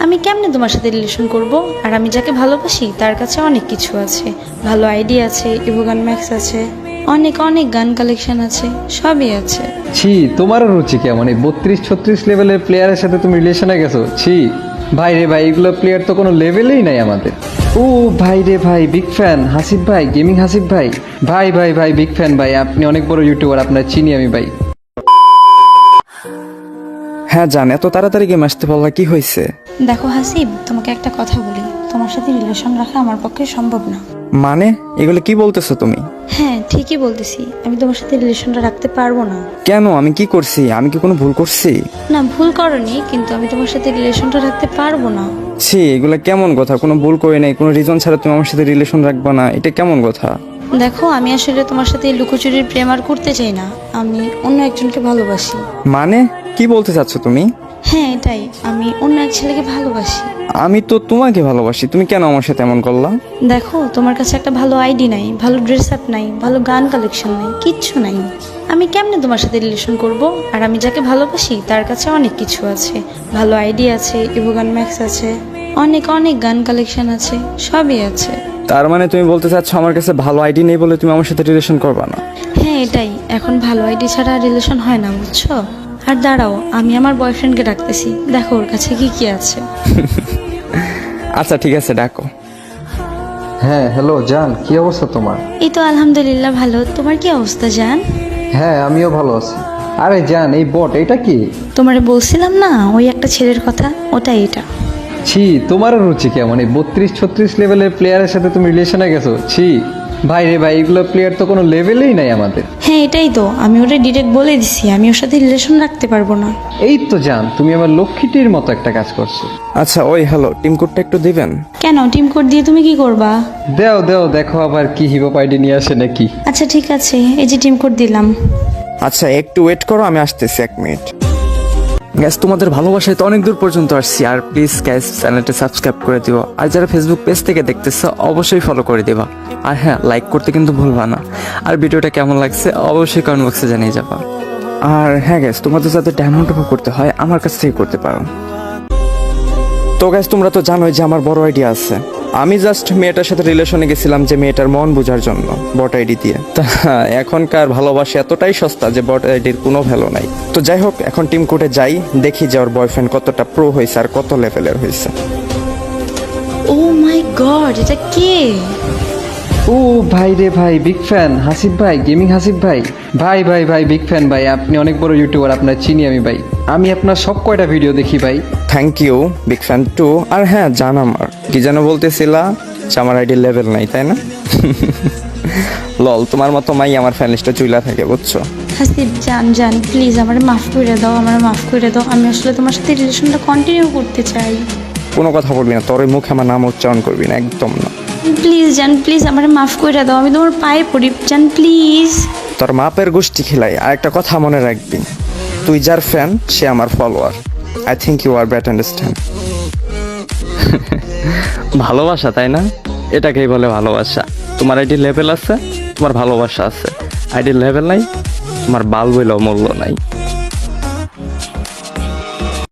আমি কেমনে তোমার সাথে রিলেশন করব? আর আমি যাকে ভালোবাসি তার কাছে অনেক কিছু আছে, ভালো আইডি আছে, ইভোগান ম্যাক্স আছে, অনেক অনেক গান কালেকশন আছে, সবই আছে। ছি, তোমারও রুচি কেমন? এই 32-36 লেভেলের প্লেয়ারের সাথে তুমি রিলেশনে গেছো? ছি ভাই রে ভাই, এগুলো প্লেয়ার তো কোনো লেভেলেই নাই আমাদের। ও ভাই রে ভাই, বিগ ফ্যান হাসিব ভাই, গেমিং হাসিব ভাই। ভাই ভাই ভাই, বিগ ফ্যান ভাই, আপনি অনেক বড় ইউটিউবার, আপনার চিনি আমি ভাই। হ্যাঁ জান, এত তাড়াতাড়ি গেম আসতে বললা, কি হয়েছে? দেখো হাসিব, তোমাকে একটা কথা বলি, তোমার সাথে রিলেশন রাখা আমার পক্ষে সম্ভব না। মানে এগুলো কি বলতেছো তুমি? হ্যাঁ ঠিকই বলতেছি, আমি তোমার সাথে রিলেশনটা রাখতে পারবো না। কেন, আমি কি করছি? আমি কি কোনো ভুল করছি? না, ভুল করনি, কিন্তু আমি তোমার সাথে রিলেশনটা রাখতে পারবো না। ছি, এগুলা কেমন কথা? কোনো ভুল করে নাই, কোনো রিজন ছাড়া তুমি আমার সাথে রিলেশন রাখবা না, এটা কেমন কথা? দেখো, আমি আসলে তোমার সাথে লুকোচুরির প্রেম আর করতে চাই না, আমি অন্য একজনকে ভালোবাসি। মানে কি বলতে চাচ্ছ তুমি? হ্যাঁ এটাই, আমি অন্য এক ছেলেকে ভালোবাসি। আমি তো তোমাকে ভালোবাসি, তুমি কেন আমার সাথে এমন করলা? দেখো, তোমার কাছে একটা ভালো আইডি নাই, ভালো ড্রেস আপ নাই, ভালো গান কালেকশন নাই, কিচ্ছু নাই। আমি কেমনে তোমার সাথে রিলেশন করব? আর আমি যাকে ভালোবাসি তার কাছে অনেক কিছু আছে, ভালো আইডি আছে, ইভোগান ম্যাক্স আছে, অনেক অনেক গান কালেকশন আছে, সবই আছে। তার মানে তুমি বলতে চাচ্ছ আমার কাছে ভালো আইডি নেই বলে তুমি আমার সাথে রিলেশন করবা না? হ্যাঁ এটাই, এখন ভালো আইডি ছাড়া রিলেশন হয় না, বুঝছো? আর দাঁড়াও, আমি আমার বয়ফ্রেন্ডকে ডাকতেছি, দেখো ওর কাছে কি কি আছে। আচ্ছা ঠিক আছে, ডাকো। হ্যাঁ হ্যালো জান, কি অবস্থা তোমার? এই তো আলহামদুলিল্লাহ ভালো, তোমার কি অবস্থা জান? হ্যাঁ আমিও ভালো আছি। আরে জান, এই বট এটা কি? তোমারে বলছিলাম না ওই একটা ছেলের কথা, ওটাই এটা। ছি, তোমারও রুচি কেমন? এই 32-36 লেভেলের প্লেয়ারের সাথে তুমি রিলেশনে গেছো? ছি ভাই রে ভাই, এগুলো প্লেয়ার তো কোনো লেভেলেই নাই আমাদের। হ্যাঁ এটাই তো, আমি ওটা ডিরেক্ট বলে দিছি আমি ওর সাথে রিলেশন রাখতে পারবো না। এই তো জান, তুমি আমার লক্ষ্মীটির মতো একটা কাজ করছো। আচ্ছা ওই হ্যালো, টিম কোডটা একটু দিবেন? কেন, টিম কোড দিয়ে তুমি কি করবা? দেও দেও, দেখো আবার কি হিপহপ আইডি নিয়ে আসে নাকি। আচ্ছা ঠিক আছে, এই যে টিম কোড দিলাম। আচ্ছা একটু ওয়েট করো, আমি আসতেছি 1 মিনিট। গ্যাস, তোমাদের ভালোবাসায় তো অনেক দূর পর্যন্ত আসছি, আর প্লিজ গ্যাস চ্যানেলটা সাবস্ক্রাইব করে দিও, আর যারা ফেসবুক পেজ থেকে দেখতেছো অবশ্যই ফলো করে দিবা, আর হ্যাঁ লাইক করতে কিন্তু ভুলবা না, আর ভিডিওটা কেমন লাগছে অবশ্যই কমেন্ট বক্সে জানিয়ে যাবা। আর হ্যাঁ গ্যাস, তোমাদের যাতে ডায়মন্ড টপ করতে হয় আমার কাছ থেকে করতে পারো। তো গ্যাস, তোমরা তো জানোই যে আমার বড় আইডিয়া আছে, আমি জাস্ট মেয়েটার সাথে রিলেশনে গেছিলাম যে মেয়েটার মন বোঝার জন্য বট আইডি দিয়ে। তা এখনকার ভালোবাসা এতটাই সস্তা যে বট আইডির কোনো ভ্যালু নাই। তো যাই হোক, এখন টিম কোর্টে যাই, দেখি যে ওর বয়ফ্রেন্ড কতটা প্রো হয়েছে আর কত লেভেলের হয়েছে। ও মাই গড, এটা কে? ও ভাই রে ভাই, বিগ ফ্যান হাসিব ভাই, গেমিং হাসিব ভাই। ভাই ভাই ভাই, বিগ ফ্যান ভাই, আপনি অনেক বড় ইউটিউবার, আপনার চিনি আমি ভাই। আমি আপনার সব কয়টা ভিডিও দেখি ভাই। Thank you, big fan too. আর হ্যাঁ জান, আমার কি যেন বলতেছিলা যে আমার আইডির লেভেল নাই, তাই না? লল, তোমার মতো মাই আমার ফ্যান লিস্টে চুইলা থাকে, বুঝছো? হাসিব জান জান, প্লিজ আমারে মাফ করে দাও, আমারে মাফ করে দাও, আমি আসলে তোমার সাথে রিলেশনটা কন্টিনিউ করতে চাই। কোনো কথা বলবি না, তোর ওই মুখে আমার নাম উচ্চারণ করবি না, একদম না। প্লিজ জান, প্লিজ আমারে মাফ করে দাও, আমি তোমার পায়ে পড়ি জান, প্লিজ। তোর মাপের গোষ্ঠী খিলাই। আর একটা কথা মনে রাখবি, তুই যার ফ্যান সে আমার follower. I think you are bet understand. ভালোবাসা, তাই না? এটাকেই বলে ভালোবাসা। তোমার আইডি লেভেল আছে, তোমার ভালোবাসা আছে। আইডির লেভেল নাই, তোমার বাল বইলেও মূল্য নাই।